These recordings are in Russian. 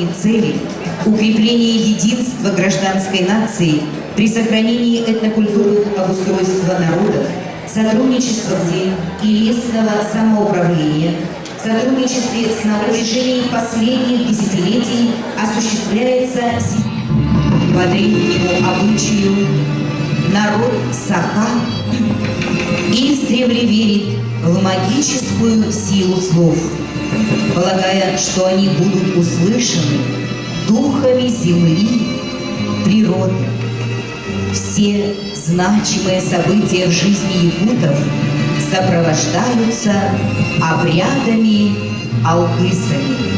сотни целей, укрепление единства гражданской нации при сохранении этнокультурных обустройства народов, сотрудничество в деле и местного самоуправления, в сотрудничестве на протяжении последних десятилетий осуществляется по древнему обычаю народ Саха издревле верит в магическую силу слов, полагая, что они будут услышаны духами земли, природы. Все значимые события в жизни якутов сопровождаются обрядами алкысами.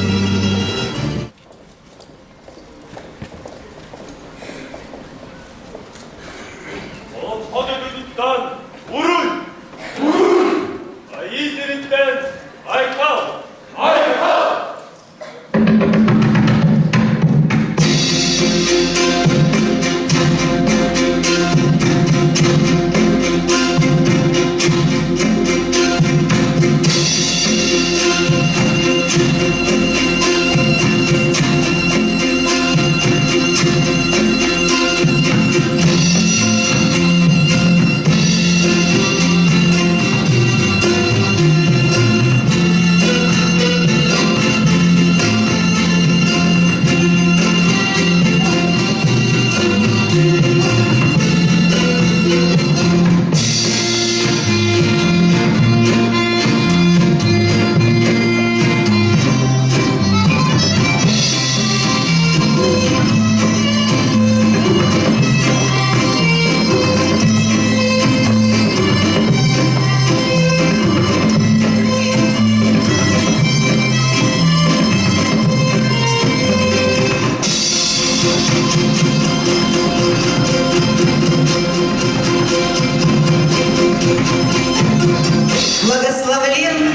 Благословлен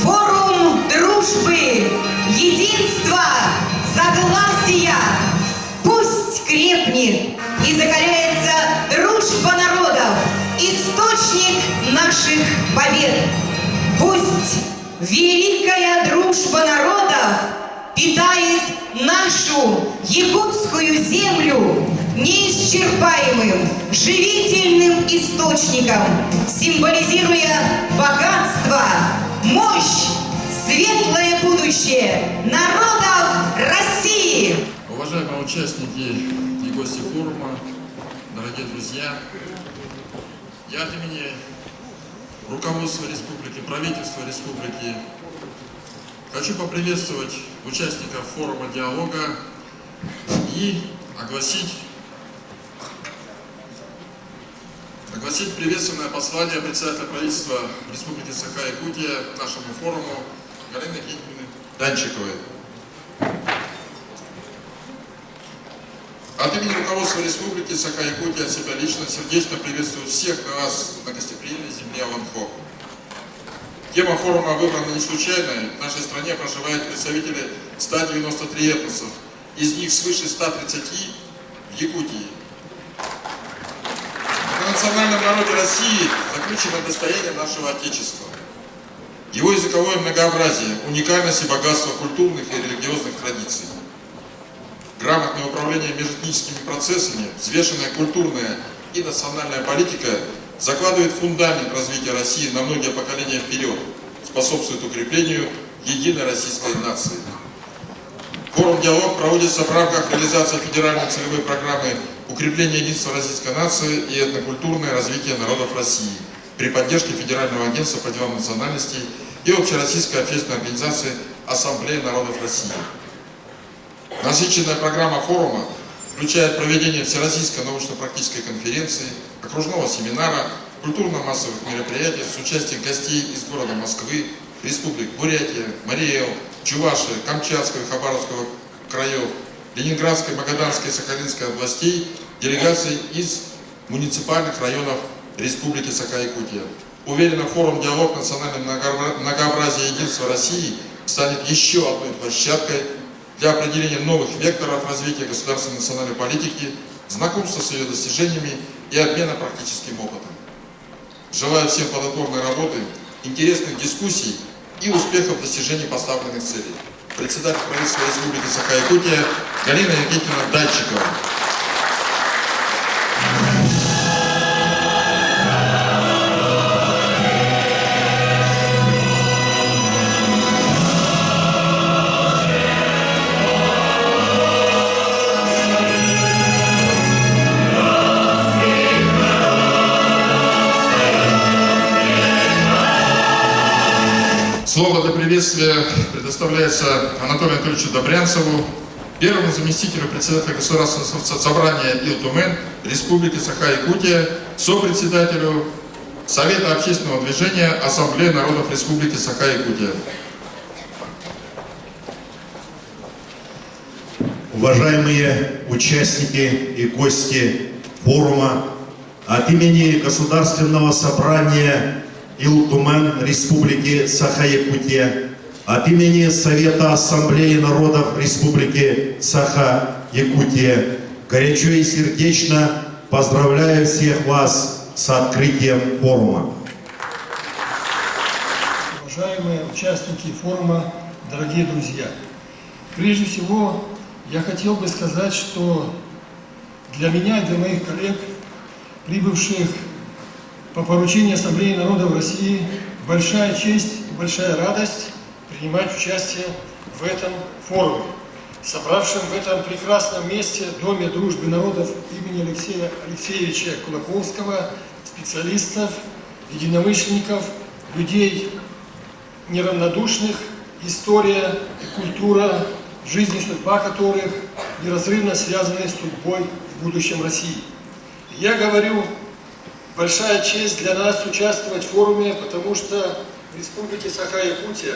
форум дружбы, единства, согласия. Пусть крепнет и закаляется дружба народов, источник наших побед. Пусть великая дружба народов питает нашу якутскую землю неисчерпаемым, живительным источником, символизируя богатство, мощь, светлое будущее народов России. Уважаемые участники и гости форума, дорогие друзья, я от имени руководства республики, правительства республики хочу поприветствовать участников форума диалога и огласить приветственное послание председателя правительства Республики Саха-Якутия нашему форуму Галины Евгеньевны Данчиковой. От имени руководства Республики Саха-Якутия от себя лично сердечно приветствую всех вас на гостеприимной земле Аланхо. Тема форума выбрана не случайно. В нашей стране проживают представители 193 этносов, из них свыше 130 в Якутии. В национальном народе России заключено достояние нашего Отечества. Его языковое многообразие, уникальность и богатство культурных и религиозных традиций. Грамотное управление межэтническими процессами, взвешенная культурная и национальная политика закладывает фундамент развития России на многие поколения вперед, способствует укреплению единой российской нации. Форум «Диалог» проводится в рамках реализации федеральной целевой программы укрепления единства российской нации и этнокультурное развитие народов России при поддержке Федерального агентства по делам национальностей и Общероссийской общественной организации Ассамблея народов России. Насыщенная программа форума включает проведение всероссийской научно-практической конференции, окружного семинара, культурно-массовых мероприятий с участием гостей из города Москвы, республик Бурятия, Марий Эл, Чувашия, Камчатского и Хабаровского краев, Ленинградской, Магаданской и Сахалинской областей, делегаций из муниципальных районов Республики Саха-Якутия. Уверенно, форум «Диалог. Национальное многообразие и единство России» станет еще одной площадкой для определения новых векторов развития государственной национальной политики, знакомства с ее достижениями и обмена практическим опытом. Желаю всем плодотворной работы, интересных дискуссий и успехов в достижении поставленных целей. председатель правительства Республики Саха-Якутия Галина Никитина Дальчикова. Слово для приветствия предоставляется Анатолию Анатольевичу Добрянцеву, первому заместителю председателя Государственного собрания Ил-Тумен Республики Саха-Якутия, сопредседателю Совета общественного движения Ассамблеи народов Республики Саха-Якутия. Уважаемые участники и гости форума, от имени Государственного собрания Ил-Тумен Республики Саха-Якутия, от имени Совета Ассамблеи народов Республики Саха-Якутия горячо и сердечно поздравляю всех вас с открытием форума. Уважаемые участники форума, дорогие друзья, прежде всего я хотел бы сказать, что для меня и для моих коллег, прибывших по поручению Ассамблеи народов России, большая честь и большая радость принимать участие в этом форуме, собравшем в этом прекрасном месте, Доме дружбы народов имени Алексея Алексеевича Кулаковского, специалистов, единомышленников, людей неравнодушных, история и культура, жизнь и судьба которых неразрывно связаны с судьбой в будущем России. Я говорю, большая честь для нас участвовать в форуме, потому что в Республике Саха-Якутия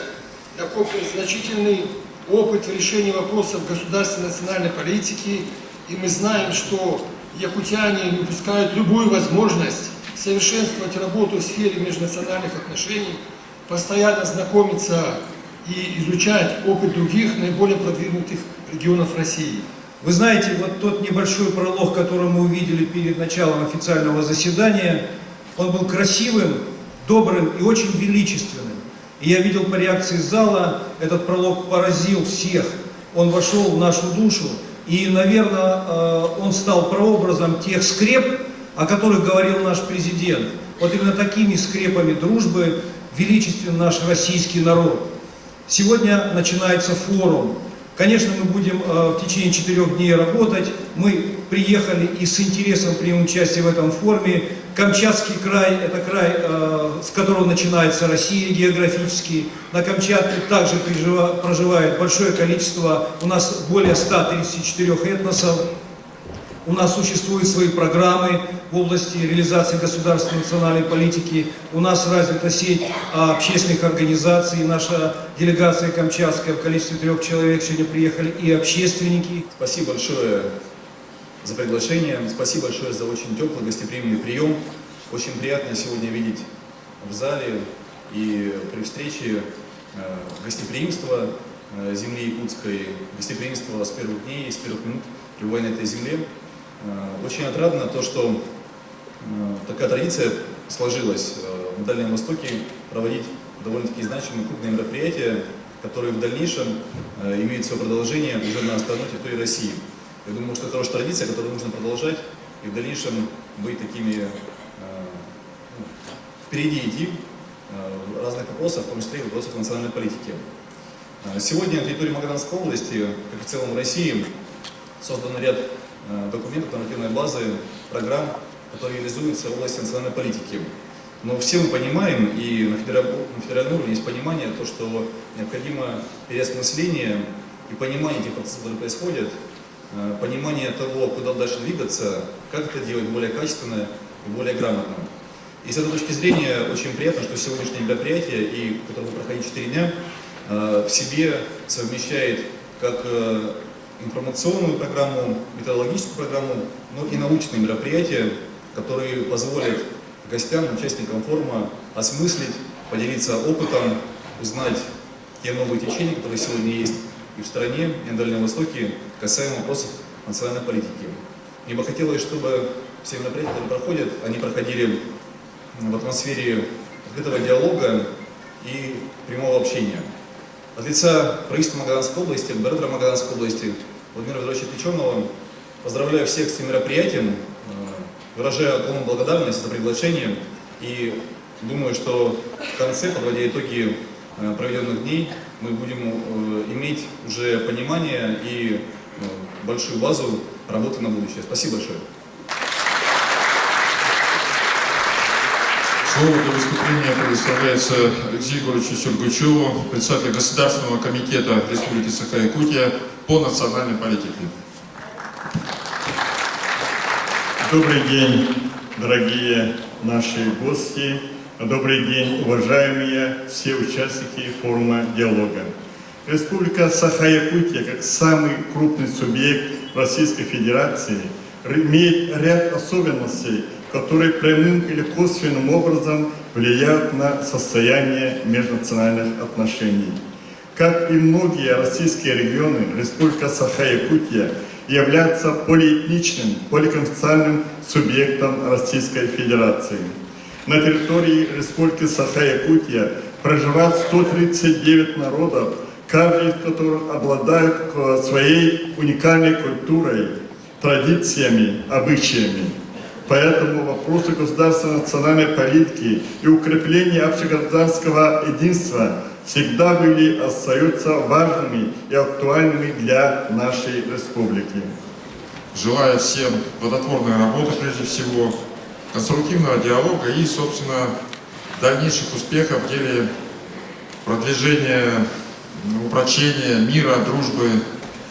накоплен значительный опыт в решении вопросов государственной национальной политики, и мы знаем, что якутяне не упускают любую возможность совершенствовать работу в сфере межнациональных отношений, постоянно знакомиться и изучать опыт других наиболее продвинутых регионов России. Вы знаете, вот тот небольшой пролог, который мы увидели перед началом официального заседания, он был красивым, добрым и очень величественным. И я видел по реакции зала, этот пролог поразил всех. Он вошел в нашу душу, и, наверное, он стал прообразом тех скреп, о которых говорил наш президент. Вот именно такими скрепами дружбы величествен наш российский народ. Сегодня начинается форум. Конечно, мы будем в течение 4 дней работать. Мы приехали и с интересом примем участие в этом форуме. Камчатский край – это край, с которого начинается Россия географически. На Камчатке также проживает большое количество, у нас более 134 этносов. У нас существуют свои программы в области реализации государственной национальной политики. У нас развита сеть общественных организаций. Наша делегация камчатская в количестве 3 человек сегодня приехали и общественники. Спасибо большое за приглашение. Спасибо большое за очень теплый гостеприимный прием. Очень приятно сегодня видеть в зале и при встрече гостеприимство земли якутской, гостеприимство с первых дней, с первых минут пребывания на этой земле. Очень отрадно то, что такая традиция сложилась в Дальнем Востоке проводить довольно-таки значимые крупные мероприятия, которые в дальнейшем имеют свое продолжение уже на остальной территории России. Я думаю, что это тоже традиция, которую нужно продолжать и в дальнейшем быть такими, впереди идти в разных вопросах, в том числе и в вопросах национальной политики. Сегодня на территории Магаданской области, как и в целом в России, создан ряд документов, нормативной базы, программ, которые реализуются в области национальной политики. Но все мы понимаем, и на федеральном уровне есть понимание, то, что необходимо переосмысление и понимание этих процессов, которые происходят, понимание того, куда дальше двигаться, как это делать более качественно и более грамотно. И с этой точки зрения очень приятно, что сегодняшнее мероприятие, которое будет проходить 4 дня, в себе совмещает как информационную программу, методологическую программу, но и научные мероприятия, которые позволят гостям, участникам форума осмыслить, поделиться опытом, узнать те новые течения, которые сегодня есть и в стране, и на Дальнем Востоке, касаемо вопросов национальной политики. Мне бы хотелось, чтобы все мероприятия, которые проходят, они проходили в атмосфере открытого диалога и прямого общения. От лица правительства Магаданской области, губернатора Магаданской области Владимира Федоровича Печеного поздравляю всех с этим мероприятием, выражаю огромную благодарность за приглашение и думаю, что в конце, подводя итоги проведенных дней, мы будем иметь уже понимание и большую базу работы на будущее. Спасибо большое. Слово для выступления предоставляется Алексею Егоровичу Сюргучеву, председателю Государственного комитета Республики Саха-Якутия по национальной политике. Добрый день, дорогие наши гости. Добрый день, уважаемые все участники форума диалога. Республика Саха-Якутия, как самый крупный субъект Российской Федерации, имеет ряд особенностей, которые прямым или косвенным образом влияют на состояние межнациональных отношений. Как и многие российские регионы, Республика Саха-Якутия является полиэтничным, поликонфессиональным субъектом Российской Федерации. На территории Республики Саха-Якутия проживает 139 народов, каждый из которых обладает своей уникальной культурой, традициями, обычаями. Поэтому вопросы государственной национальной политики и укрепления общегражданского единства всегда были и остаются важными и актуальными для нашей республики. Желаю всем плодотворной работы, прежде всего, конструктивного диалога и, собственно, дальнейших успехов в деле продвижения, упрочения мира, дружбы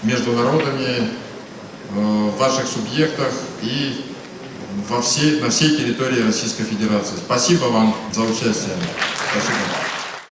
между народами в ваших субъектах и на всей территории Российской Федерации. Спасибо вам за участие. Спасибо.